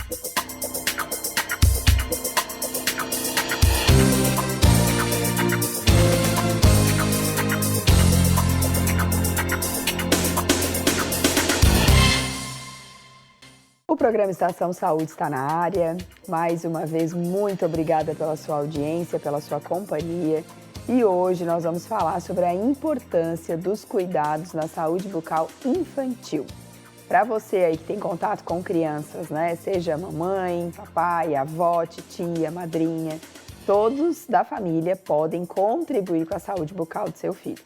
O programa Estação Saúde está na área. Mais uma vez, muito obrigada pela sua audiência, pela sua companhia. E hoje nós vamos falar sobre a importância dos cuidados na saúde bucal infantil. Para você aí que tem contato com crianças, né? Seja mamãe, papai, avó, titia, madrinha, todos da família podem contribuir com a saúde bucal do seu filho.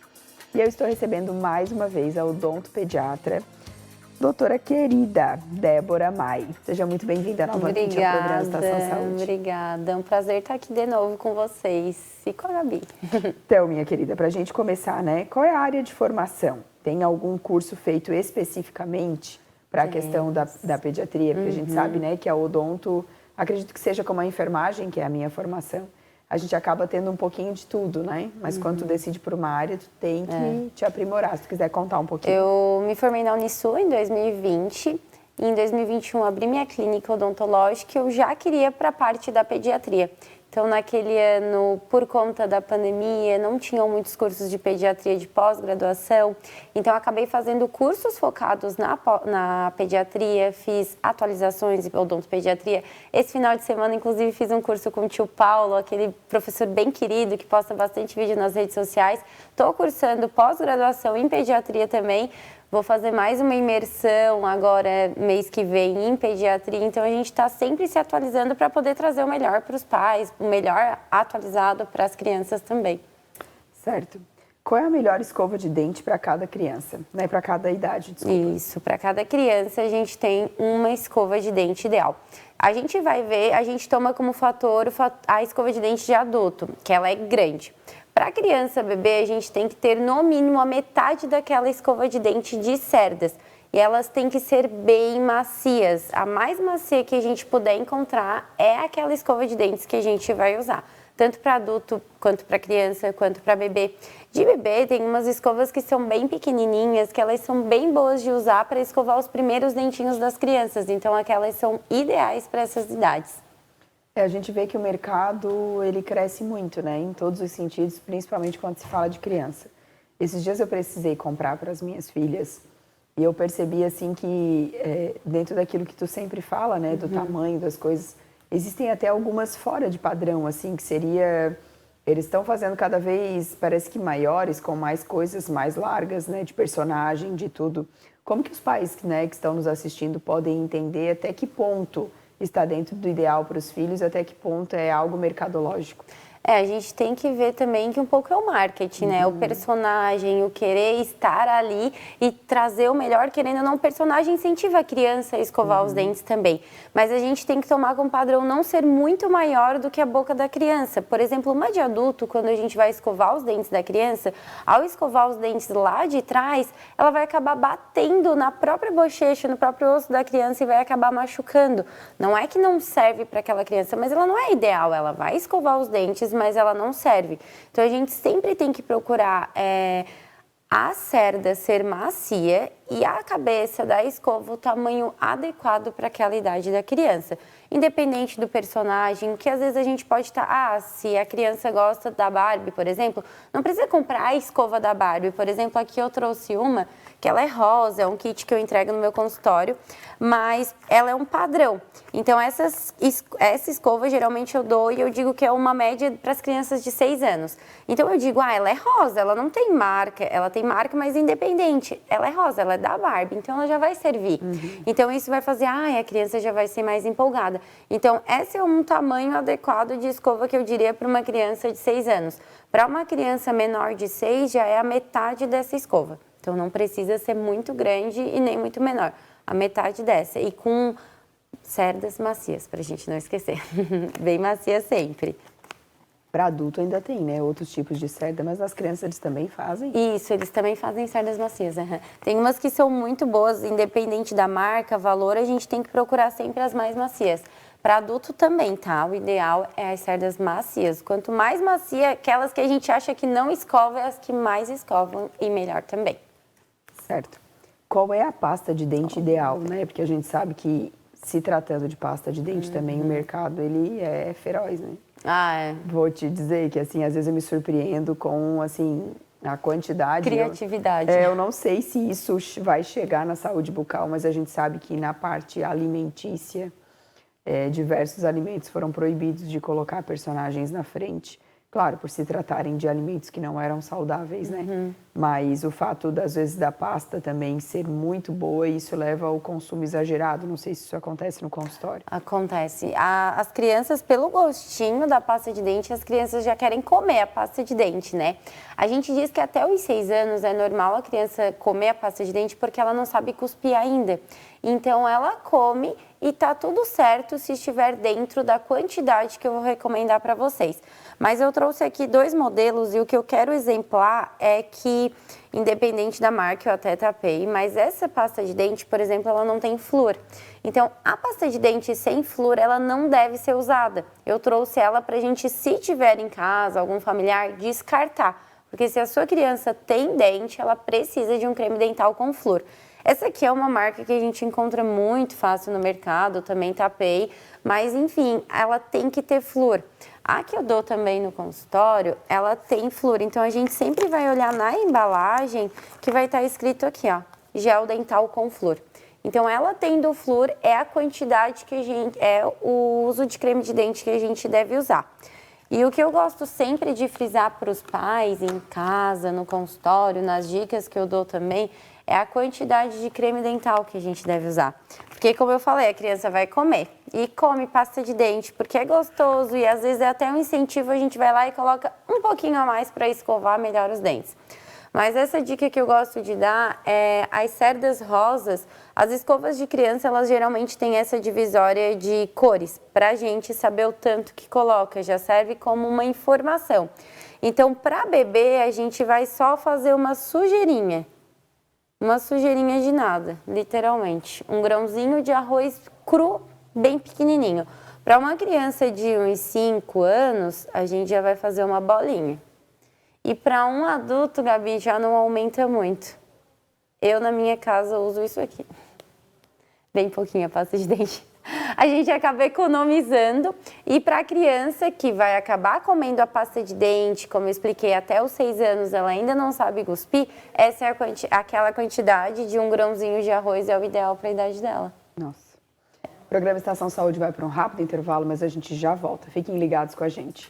E eu estou recebendo mais uma vez a odontopediatra, doutora querida Débora Mai. Seja muito bem-vinda novamente ao programa Estação Saúde. Obrigada, é um prazer estar aqui de novo com vocês e com a Gabi. Então, minha querida, para a gente começar, né? Qual é a área de formação? Tem algum curso feito especificamente para a questão da pediatria? Porque a gente sabe, né, que a odonto, acredito que seja como a enfermagem, que é a minha formação, a gente acaba tendo um pouquinho de tudo, né? Mas quando tu decide por uma área, tu tem que te aprimorar. Se tu quiser contar um pouquinho. Eu me formei na Unisul em 2020 e em 2021 abri minha clínica odontológica e eu já queria para a parte da pediatria. Então, naquele ano, por conta da pandemia, não tinham muitos cursos de pediatria de pós-graduação. Então, acabei fazendo cursos focados na pediatria, fiz atualizações em odontopediatria. Esse final de semana, inclusive, fiz um curso com o tio Paulo, aquele professor bem querido que posta bastante vídeo nas redes sociais. Estou cursando pós-graduação em pediatria também. Vou fazer mais uma imersão agora, mês que vem, em pediatria. Então, a gente está sempre se atualizando para poder trazer o melhor para os pais, o melhor atualizado para as crianças também. Certo. Qual é a melhor escova de dente para cada criança? Né? Para cada idade, desculpa. Isso, para cada criança a gente tem uma escova de dente ideal. A gente vai ver, a gente toma como fator a escova de dente de adulto, que ela é grande. Para criança, bebê, a gente tem que ter no mínimo a metade daquela escova de dente de cerdas. E elas têm que ser bem macias. A mais macia que a gente puder encontrar é aquela escova de dentes que a gente vai usar. Tanto para adulto, quanto para criança, quanto para bebê. De bebê, tem umas escovas que são bem pequenininhas, que elas são bem boas de usar para escovar os primeiros dentinhos das crianças. Então, aquelas são ideais para essas idades. A gente vê que o mercado, ele cresce muito, né? Em todos os sentidos, principalmente quando se fala de criança. Esses dias eu precisei comprar para as minhas filhas e eu percebi, assim, que dentro daquilo que tu sempre fala, né? Do tamanho das coisas, existem até algumas fora de padrão, assim, que seria... Eles estão fazendo cada vez, parece que maiores, com mais coisas mais largas, né? De personagem, de tudo. Como que os pais, né, que estão nos assistindo podem entender até que ponto está dentro do ideal para os filhos, até que ponto é algo mercadológico? A gente tem que ver também que um pouco é o marketing, né? O personagem, o querer estar ali e trazer o melhor, querendo ou não, o personagem incentiva a criança a escovar os dentes também. Mas a gente tem que tomar como padrão não ser muito maior do que a boca da criança. Por exemplo, uma de adulto, quando a gente vai escovar os dentes da criança, ao escovar os dentes lá de trás, ela vai acabar batendo na própria bochecha, no próprio osso da criança e vai acabar machucando. Não é que não serve para aquela criança, mas ela não é ideal. Ela vai escovar os dentes, mas ela não serve. Então, a gente sempre tem que procurar a cerda ser macia e a cabeça da escova o tamanho adequado para aquela idade da criança. Independente do personagem, que às vezes a gente pode estar... se a criança gosta da Barbie, por exemplo, não precisa comprar a escova da Barbie. Por exemplo, aqui eu trouxe uma, que ela é rosa, é um kit que eu entrego no meu consultório, mas ela é um padrão. Então, essa escova, geralmente eu dou e eu digo que é uma média para as crianças de 6 anos. Então, eu digo, ela é rosa, ela não tem marca, ela tem marca, mas independente. Ela é rosa, ela é da Barbie, então ela já vai servir. Então, isso vai fazer, a criança já vai ser mais empolgada. Então, esse é um tamanho adequado de escova que eu diria para uma criança de 6 anos. Para uma criança menor de 6, já é a metade dessa escova. Então, não precisa ser muito grande e nem muito menor. A metade dessa. E com cerdas macias, para a gente não esquecer. Bem macia sempre. Para adulto ainda tem, né? Outros tipos de cerda, mas as crianças eles também fazem? Isso, eles também fazem cerdas macias. Tem umas que são muito boas, independente da marca, valor, a gente tem que procurar sempre as mais macias. Para adulto também, tá? O ideal é as cerdas macias. Quanto mais macia, aquelas que a gente acha que não escova, é as que mais escovam e melhor também. Certo. Qual é a pasta de dente ideal, né? Porque a gente sabe que se tratando de pasta de dente também, o mercado, ele é feroz, né? Ah, é. Vou te dizer que, assim, às vezes eu me surpreendo com, assim, a quantidade. Criatividade. Eu não sei se isso vai chegar na saúde bucal, mas a gente sabe que na parte alimentícia, diversos alimentos foram proibidos de colocar personagens na frente. Claro, por se tratarem de alimentos que não eram saudáveis, né? Mas o fato, às vezes, da pasta também ser muito boa, isso leva ao consumo exagerado. Não sei se isso acontece no consultório. Acontece. As crianças, pelo gostinho da pasta de dente, as crianças já querem comer a pasta de dente, né? A gente diz que até os 6 anos é normal a criança comer a pasta de dente porque ela não sabe cuspir ainda. Então, ela come e tá tudo certo se estiver dentro da quantidade que eu vou recomendar para vocês. Mas eu trouxe aqui 2 modelos e o que eu quero exemplar é que, independente da marca, eu até tapei, mas essa pasta de dente, por exemplo, ela não tem flúor. Então, a pasta de dente sem flúor, ela não deve ser usada. Eu trouxe ela pra gente, se tiver em casa, algum familiar, descartar. Porque se a sua criança tem dente, ela precisa de um creme dental com flúor. Essa aqui é uma marca que a gente encontra muito fácil no mercado, também tapei, mas enfim, ela tem que ter flúor. A que eu dou também no consultório, ela tem flúor, então a gente sempre vai olhar na embalagem que vai estar escrito aqui, ó, gel dental com flúor. Então ela tendo flúor é a quantidade que a gente, é o uso de creme de dente que a gente deve usar. E o que eu gosto sempre de frisar para os pais, em casa, no consultório, nas dicas que eu dou também, é a quantidade de creme dental que a gente deve usar. Porque, como eu falei, a criança vai comer e come pasta de dente porque é gostoso e às vezes é até um incentivo, a gente vai lá e coloca um pouquinho a mais para escovar melhor os dentes. Mas essa dica que eu gosto de dar é as cerdas rosas. As escovas de criança, elas geralmente têm essa divisória de cores, para a gente saber o tanto que coloca, já serve como uma informação. Então, para bebê, a gente vai só fazer uma sujeirinha de nada, literalmente. Um grãozinho de arroz cru, bem pequenininho. Para uma criança de uns 5 anos, a gente já vai fazer uma bolinha. E para um adulto, Gabi, já não aumenta muito. Eu, na minha casa, uso isso aqui. Bem pouquinho a pasta de dente. A gente acaba economizando. E para a criança que vai acabar comendo a pasta de dente, como eu expliquei, até os 6 anos ela ainda não sabe cuspir, essa é aquela quantidade de um grãozinho de arroz é o ideal para a idade dela. Nossa. O programa Estação Saúde vai para um rápido intervalo, mas a gente já volta. Fiquem ligados com a gente.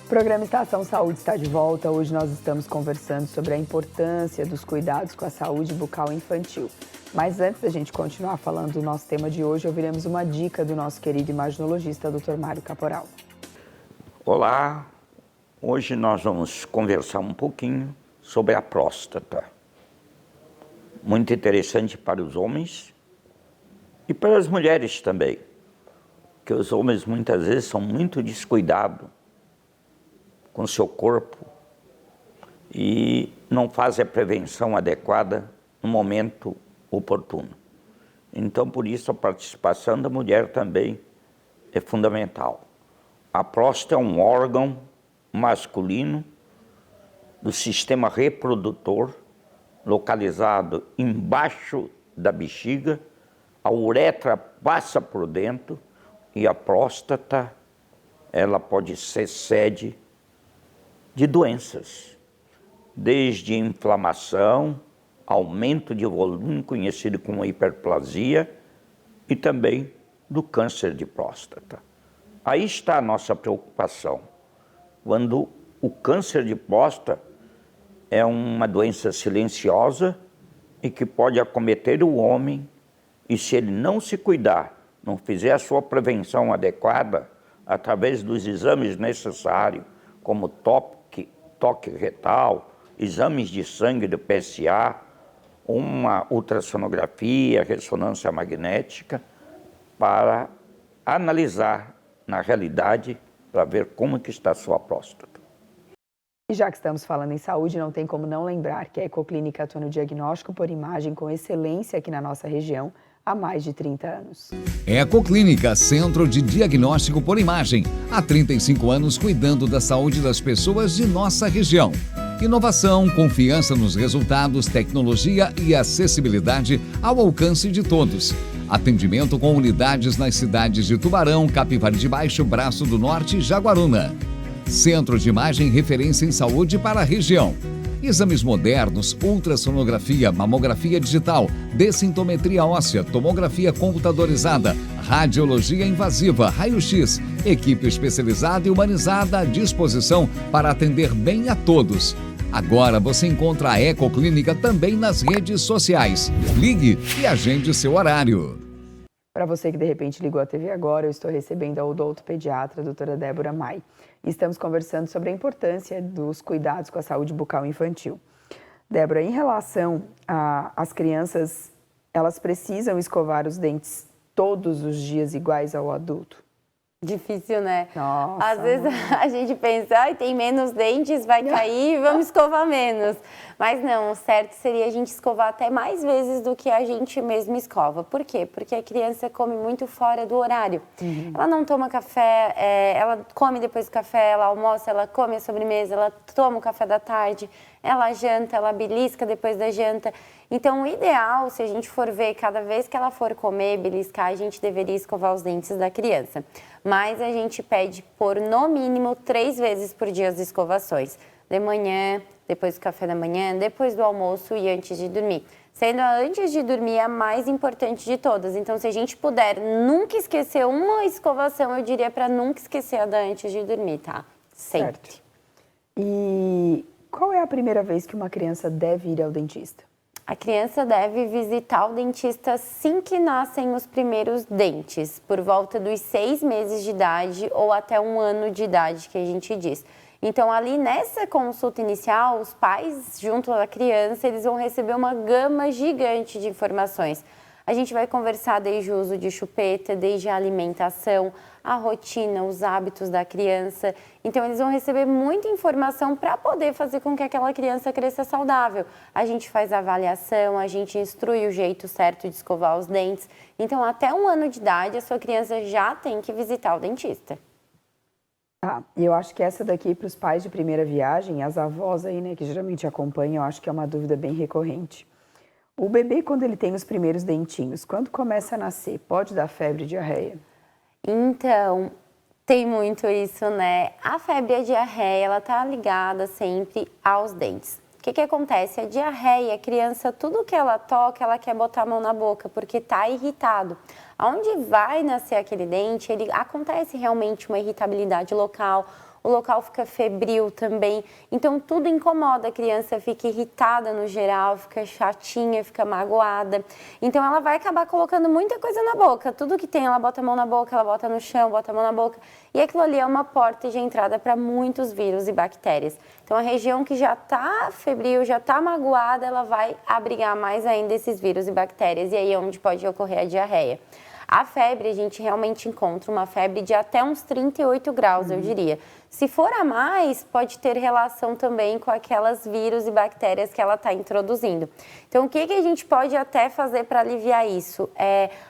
O programa Estação Saúde está de volta. Hoje nós estamos conversando sobre a importância dos cuidados com a saúde bucal infantil. Mas antes da gente continuar falando do nosso tema de hoje, ouviremos uma dica do nosso querido imaginologista, Dr. Mário Caporal. Olá, hoje nós vamos conversar um pouquinho sobre a próstata. Muito interessante para os homens e para as mulheres também, porque os homens muitas vezes são muito descuidados com o seu corpo e não fazem a prevenção adequada no momento oportuno. Então, por isso, a participação da mulher também é fundamental. A próstata é um órgão masculino do sistema reprodutor, localizado embaixo da bexiga. A uretra passa por dentro e a próstata, ela pode ser sede de doenças, desde inflamação, aumento de volume, conhecido como hiperplasia, e também do câncer de próstata. Aí está a nossa preocupação, quando o câncer de próstata é uma doença silenciosa e que pode acometer o homem, e se ele não se cuidar, não fizer a sua prevenção adequada, através dos exames necessários, como toque retal, exames de sangue do PSA, uma ultrassonografia, ressonância magnética, para analisar na realidade, para ver como que está a sua próstata. E já que estamos falando em saúde, não tem como não lembrar que a Ecoclínica atua no diagnóstico por imagem com excelência aqui na nossa região há mais de 30 anos. Ecoclínica, Centro de Diagnóstico por Imagem. Há 35 anos cuidando da saúde das pessoas de nossa região. Inovação, confiança nos resultados, tecnologia e acessibilidade ao alcance de todos. Atendimento com unidades nas cidades de Tubarão, Capivari de Baixo, Braço do Norte e Jaguaruna. Centro de Imagem referência em saúde para a região. Exames modernos, ultrassonografia, mamografia digital, dessintometria óssea, tomografia computadorizada, radiologia invasiva, raio-x, equipe especializada e humanizada à disposição para atender bem a todos. Agora você encontra a Ecoclínica também nas redes sociais. Ligue e agende seu horário. Para você que de repente ligou a TV agora, eu estou recebendo a odontopediatra, a doutora Débora Mai. E estamos conversando sobre a importância dos cuidados com a saúde bucal infantil. Débora, em relação às crianças, elas precisam escovar os dentes todos os dias iguais ao adulto? Difícil, né? Nossa. Às vezes a gente pensa, ai, tem menos dentes, vai cair, vamos escovar menos. Mas não, o certo seria a gente escovar até mais vezes do que a gente mesmo escova. Por quê? Porque a criança come muito fora do horário. Ela não toma café, ela come depois do café, ela almoça, ela come a sobremesa, ela toma o café da tarde, ela janta, ela belisca depois da janta. Então, o ideal, se a gente for ver, cada vez que ela for comer, beliscar, a gente deveria escovar os dentes da criança. Mas a gente pede por, no mínimo, 3 vezes por dia as escovações. De manhã, depois do café da manhã, depois do almoço e antes de dormir. Sendo a antes de dormir a mais importante de todas. Então, se a gente puder nunca esquecer uma escovação, eu diria para nunca esquecer a da antes de dormir, tá? Sempre. Certo. E qual é a primeira vez que uma criança deve ir ao dentista? A criança deve visitar o dentista assim que nascem os primeiros dentes, por volta dos 6 meses de idade ou até 1 ano de idade, que a gente diz. Então, ali nessa consulta inicial, os pais, junto à criança, eles vão receber uma gama gigante de informações. A gente vai conversar desde o uso de chupeta, desde a alimentação, a rotina, os hábitos da criança. Então, eles vão receber muita informação para poder fazer com que aquela criança cresça saudável. A gente faz a avaliação, a gente instrui o jeito certo de escovar os dentes. Então, até 1 ano de idade, a sua criança já tem que visitar o dentista. E eu acho que essa daqui, para os pais de primeira viagem, as avós aí, né, que geralmente acompanham, eu acho que é uma dúvida bem recorrente. O bebê, quando ele tem os primeiros dentinhos, quando começa a nascer, pode dar febre e diarreia? Então, tem muito isso, né? A febre e a diarreia, ela tá ligada sempre aos dentes. O que acontece? A diarreia, a criança, tudo que ela toca, ela quer botar a mão na boca, porque tá irritado. Aonde vai nascer aquele dente, acontece realmente uma irritabilidade local, o local fica febril também, então tudo incomoda, a criança fica irritada no geral, fica chatinha, fica magoada. Então ela vai acabar colocando muita coisa na boca, tudo que tem ela bota a mão na boca, ela bota no chão, bota a mão na boca. E aquilo ali é uma porta de entrada para muitos vírus e bactérias. Então a região que já está febril, já está magoada, ela vai abrigar mais ainda esses vírus e bactérias, e aí é onde pode ocorrer a diarreia. A febre, a gente realmente encontra uma febre de até uns 38 graus, eu diria. Se for a mais, pode ter relação também com aquelas vírus e bactérias que ela está introduzindo. Então, o que a gente pode até fazer para aliviar isso?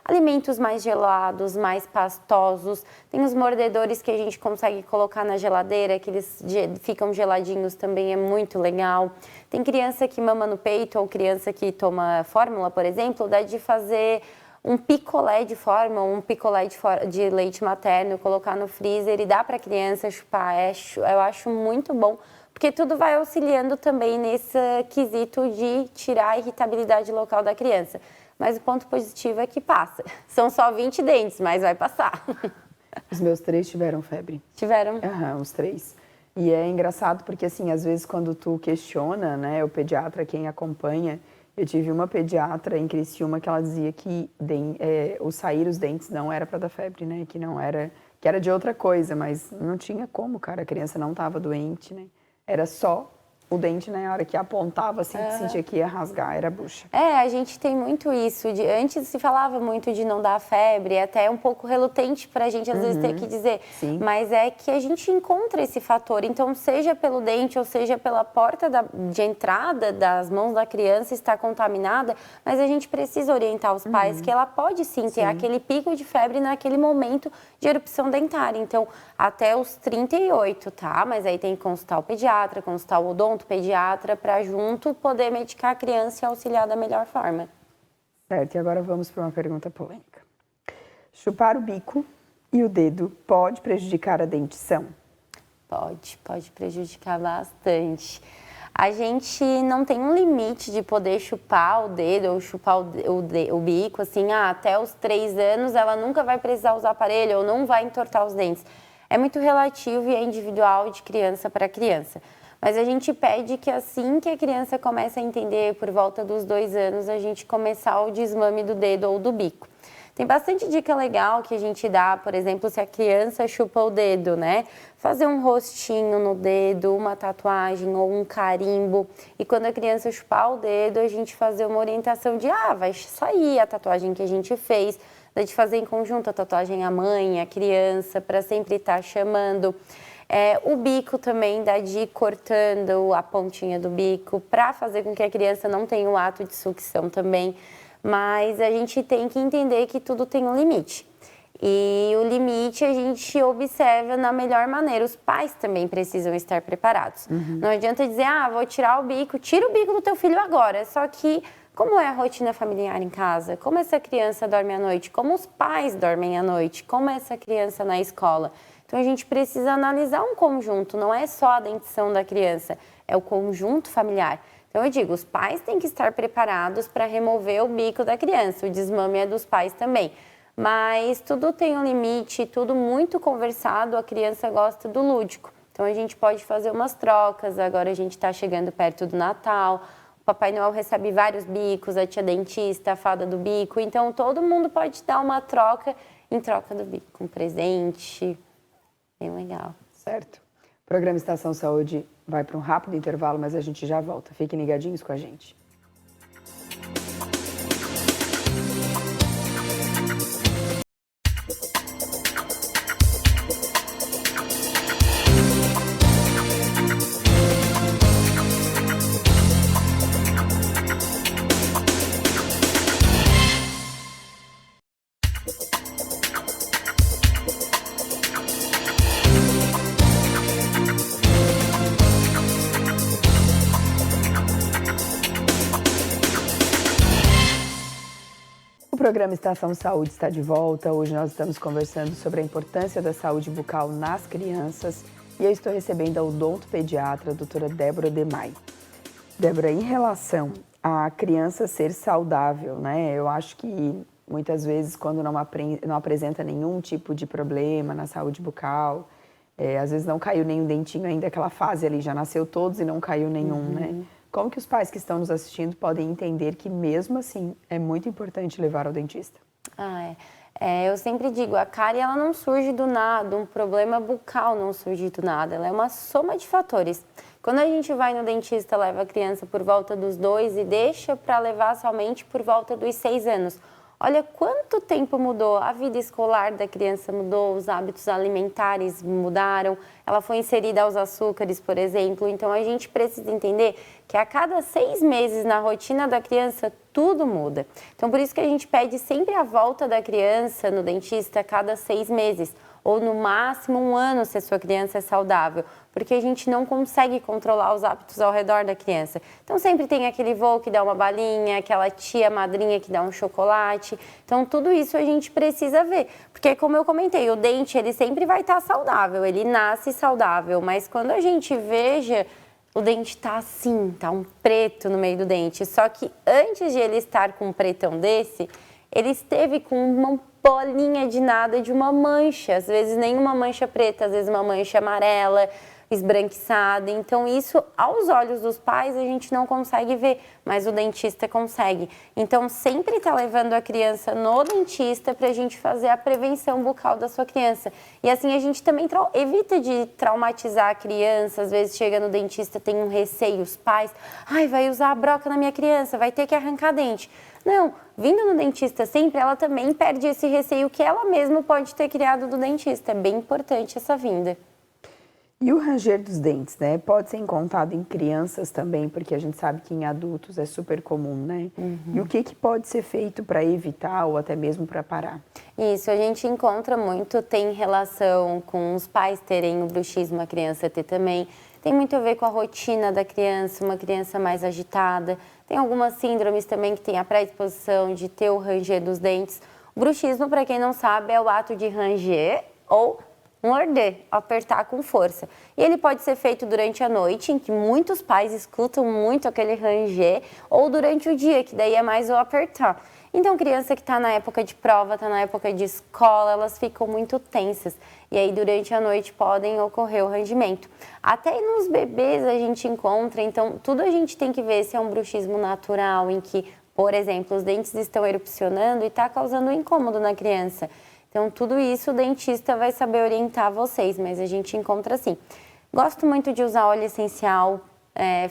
Alimentos mais gelados, mais pastosos. Tem os mordedores que a gente consegue colocar na geladeira, que eles ficam geladinhos, também é muito legal. Tem criança que mama no peito ou criança que toma fórmula, por exemplo, dá de fazer um picolé de fórmula, um picolé de leite materno, colocar no freezer e dar para a criança chupar. Eu acho muito bom, porque tudo vai auxiliando também nesse quesito de tirar a irritabilidade local da criança. Mas o ponto positivo é que passa. São só 20 dentes, mas vai passar. Os meus 3 tiveram febre. Tiveram? Os 3. E é engraçado porque, assim, às vezes quando tu questiona, né, o pediatra, quem acompanha. Eu tive uma pediatra em Criciúma que ela dizia que o sair os dentes não era para dar febre, né? Que era de outra coisa, mas não tinha como, cara. A criança não estava doente, né? Era só o dente, né, a hora que apontava, assim, que sentia que ia rasgar, era a bucha. A gente tem muito isso. Antes se falava muito de não dar febre, até um pouco relutante para a gente às vezes ter que dizer. Sim. Mas é que a gente encontra esse fator. Então, seja pelo dente ou seja pela porta de entrada das mãos da criança estar contaminada, mas a gente precisa orientar os pais que ela pode sim ter aquele pico de febre naquele momento de erupção dentária. Então, até os 38, tá? Mas aí tem que consultar o pediatra, consultar o odontopediatra para junto poder medicar a criança e auxiliar da melhor forma. Certo, e agora vamos para uma pergunta polêmica. Chupar o bico e o dedo pode prejudicar a dentição? Pode prejudicar bastante. A gente não tem um limite de poder chupar o dedo ou chupar o bico, assim, até os 3 anos ela nunca vai precisar usar aparelho ou não vai entortar os dentes. É muito relativo e é individual de criança para criança. Mas a gente pede que assim que a criança começa a entender, por volta dos 2 anos, a gente começar o desmame do dedo ou do bico. Tem bastante dica legal que a gente dá, por exemplo, se a criança chupa o dedo, né? Fazer um rostinho no dedo, uma tatuagem ou um carimbo. E quando a criança chupar o dedo, a gente fazer uma orientação de, vai sair a tatuagem que a gente fez, de fazer em conjunto a tatuagem à mãe, à criança, para sempre estar chamando. O bico também, dá de ir cortando a pontinha do bico, para fazer com que a criança não tenha o ato de sucção também. Mas a gente tem que entender que tudo tem um limite. E o limite a gente observa na melhor maneira. Os pais também precisam estar preparados. Não adianta dizer, vou tirar o bico, tira o bico do teu filho agora. Só que, como é a rotina familiar em casa? Como essa criança dorme à noite? Como os pais dormem à noite? Como é essa criança na escola? Então a gente precisa analisar um conjunto, não é só a dentição da criança, é o conjunto familiar. Então eu digo, os pais têm que estar preparados para remover o bico da criança, o desmame é dos pais também. Mas tudo tem um limite, tudo muito conversado, a criança gosta do lúdico. Então a gente pode fazer umas trocas, agora a gente está chegando perto do Natal, o Papai Noel recebe vários bicos, a tia dentista, a fada do bico, então todo mundo pode dar uma troca em troca do bico, um presente, bem legal. Certo. O programa Estação Saúde vai para um rápido intervalo, mas a gente já volta. Fiquem ligadinhos com a gente. O programa Estação Saúde está de volta. Hoje nós estamos conversando sobre a importância da saúde bucal nas crianças e eu estou recebendo a odontopediatra, a doutora Débora Demay. Débora, em relação à criança ser saudável, né? Eu acho que muitas vezes quando não apresenta nenhum tipo de problema na saúde bucal, às vezes não caiu nenhum dentinho ainda, aquela fase ali, já nasceu todos e não caiu nenhum, né? Como que os pais que estão nos assistindo podem entender que mesmo assim é muito importante levar ao dentista? Eu sempre digo, a cárie ela não surge do nada, um problema bucal não surge do nada, ela é uma soma de fatores. Quando a gente vai no dentista, leva a criança por volta dos 2 e deixa para levar somente por volta dos 6 anos. Olha quanto tempo mudou, a vida escolar da criança mudou, os hábitos alimentares mudaram, ela foi inserida aos açúcares, por exemplo. Então, a gente precisa entender que a cada 6 meses na rotina da criança, tudo muda. Então, por isso que a gente pede sempre a volta da criança no dentista a cada 6 meses. Ou no máximo 1 ano se a sua criança é saudável, porque a gente não consegue controlar os hábitos ao redor da criança. Então sempre tem aquele vô que dá uma balinha, aquela tia madrinha que dá um chocolate. Então tudo isso a gente precisa ver, porque como eu comentei, o dente ele sempre vai estar saudável, ele nasce saudável, mas quando a gente veja, o dente tá assim, tá um preto no meio do dente. Só que antes de ele estar com um pretão desse, ele esteve com uma bolinha de nada, de uma mancha, às vezes nenhuma mancha preta, às vezes uma mancha amarela. esbranquiçada. Então, isso, aos olhos dos pais, a gente não consegue ver, mas o dentista consegue. Então, sempre tá levando a criança no dentista para a gente fazer a prevenção bucal da sua criança. E assim, a gente também evita de traumatizar a criança. Às vezes, chega no dentista, tem um receio, os pais, ai, vai usar a broca na minha criança, vai ter que arrancar dente. Não, vindo no dentista sempre, ela também perde esse receio que ela mesma pode ter criado do dentista. É bem importante essa vinda. E o ranger dos dentes, né? Pode ser encontrado em crianças também, porque a gente sabe que em adultos é super comum, né? E o que pode ser feito para evitar ou até mesmo para parar? Isso, a gente encontra muito, tem relação com os pais terem o bruxismo, a criança ter também. Tem muito a ver com a rotina da criança, uma criança mais agitada. Tem algumas síndromes também que tem a predisposição de ter o ranger dos dentes. O bruxismo, para quem não sabe, é o ato de ranger ou morder, apertar com força. E ele pode ser feito durante a noite, em que muitos pais escutam muito aquele ranger, ou durante o dia, que daí é mais o apertar. Então, criança que está na época de prova, está na época de escola, elas ficam muito tensas. E aí, durante a noite, podem ocorrer o rangimento. Até nos bebês a gente encontra, então, tudo a gente tem que ver se é um bruxismo natural, em que, por exemplo, os dentes estão erupcionando e está causando um incômodo na criança. Então, tudo isso o dentista vai saber orientar vocês, mas a gente encontra assim. Gosto muito de usar óleo essencial,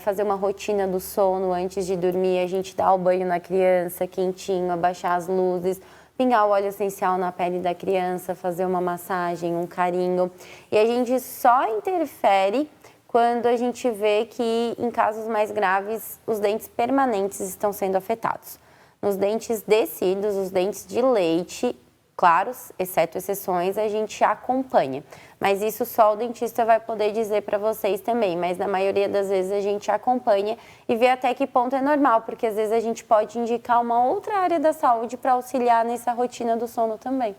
fazer uma rotina do sono antes de dormir, a gente dá o banho na criança, quentinho, abaixar as luzes, pingar o óleo essencial na pele da criança, fazer uma massagem, um carinho. E a gente só interfere quando a gente vê que, em casos mais graves, os dentes permanentes estão sendo afetados. Nos dentes descidos, os dentes de leite, claros, exceto exceções, a gente acompanha. Mas isso só o dentista vai poder dizer para vocês também. Mas na maioria das vezes a gente acompanha e vê até que ponto é normal, porque às vezes a gente pode indicar uma outra área da saúde para auxiliar nessa rotina do sono também.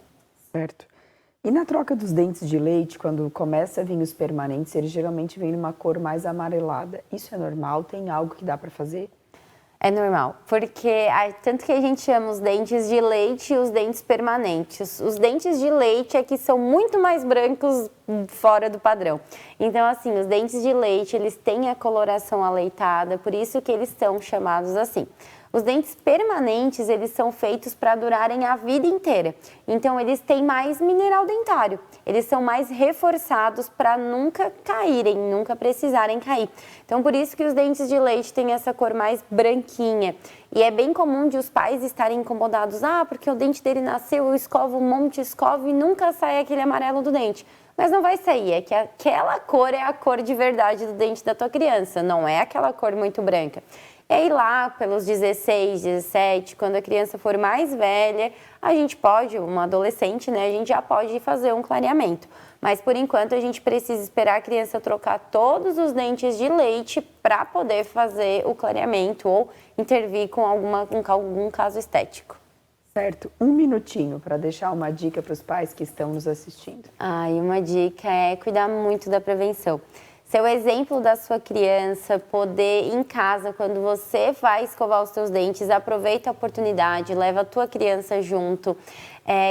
Certo. E na troca dos dentes de leite, quando começa a vir os permanentes, eles geralmente vêm numa cor mais amarelada. Isso é normal? Tem algo que dá para fazer? É normal, porque tanto que a gente chama os dentes de leite e os dentes permanentes. Os dentes de leite é que são muito mais brancos fora do padrão. Então, assim, os dentes de leite, eles têm a coloração aleitada, por isso que eles são chamados assim. Os dentes permanentes, eles são feitos para durarem a vida inteira. Então, eles têm mais mineral dentário. Eles são mais reforçados para nunca caírem, nunca precisarem cair. Então, por isso que os dentes de leite têm essa cor mais branquinha. E é bem comum de os pais estarem incomodados. Ah, porque o dente dele nasceu, eu escovo um monte, escovo e nunca sai aquele amarelo do dente. Mas não vai sair, é que aquela cor é a cor de verdade do dente da tua criança, não é aquela cor muito branca. E aí lá pelos 16, 17, quando a criança for mais velha, a gente pode, uma adolescente, né, a gente já pode fazer um clareamento. Mas por enquanto a gente precisa esperar a criança trocar todos os dentes de leite para poder fazer o clareamento ou intervir com algum caso estético. Certo. Um minutinho para deixar uma dica para os pais que estão nos assistindo. E uma dica é cuidar muito da prevenção. Ser o exemplo da sua criança, poder em casa, quando você vai escovar os seus dentes, aproveita a oportunidade, leva a tua criança junto,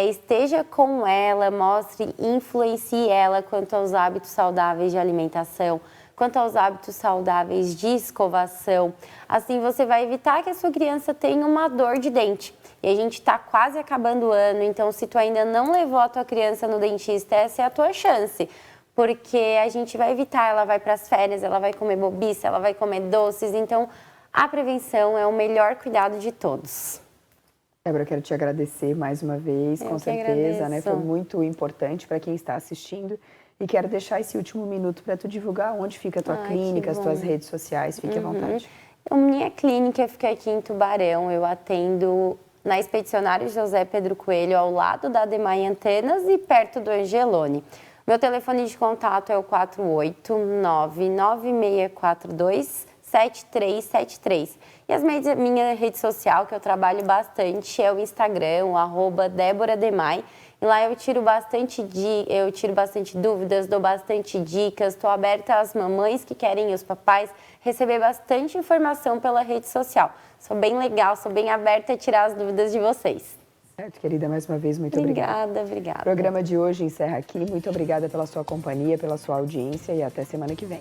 esteja com ela, mostre, influencie ela quanto aos hábitos saudáveis de alimentação, quanto aos hábitos saudáveis de escovação. Assim você vai evitar que a sua criança tenha uma dor de dente. E a gente está quase acabando o ano, então se tu ainda não levou a tua criança no dentista, essa é a tua chance. Porque a gente vai evitar, ela vai para as férias, ela vai comer bobiça, ela vai comer doces. Então, a prevenção é o melhor cuidado de todos. Débora, eu quero te agradecer mais uma vez, com certeza, né? Foi muito importante para quem está assistindo. E quero deixar esse último minuto para tu divulgar onde fica a tua clínica, as tuas redes sociais. Fique à vontade. Então, minha clínica fica aqui em Tubarão. Eu atendo na Expedicionário José Pedro Coelho, ao lado da Demai Antenas e perto do Angelone. Meu telefone de contato é o 489-9642-7373. E minha rede social, que eu trabalho bastante, é o Instagram, o @DéboraDemai. E lá eu tiro bastante dúvidas, dou bastante dicas. Estou aberta às mamães que querem e os papais receber bastante informação pela rede social. Sou bem legal, sou bem aberta a tirar as dúvidas de vocês. Certo, querida, mais uma vez, muito Obrigada. O programa de hoje encerra aqui. Muito obrigada pela sua companhia, pela sua audiência e até semana que vem.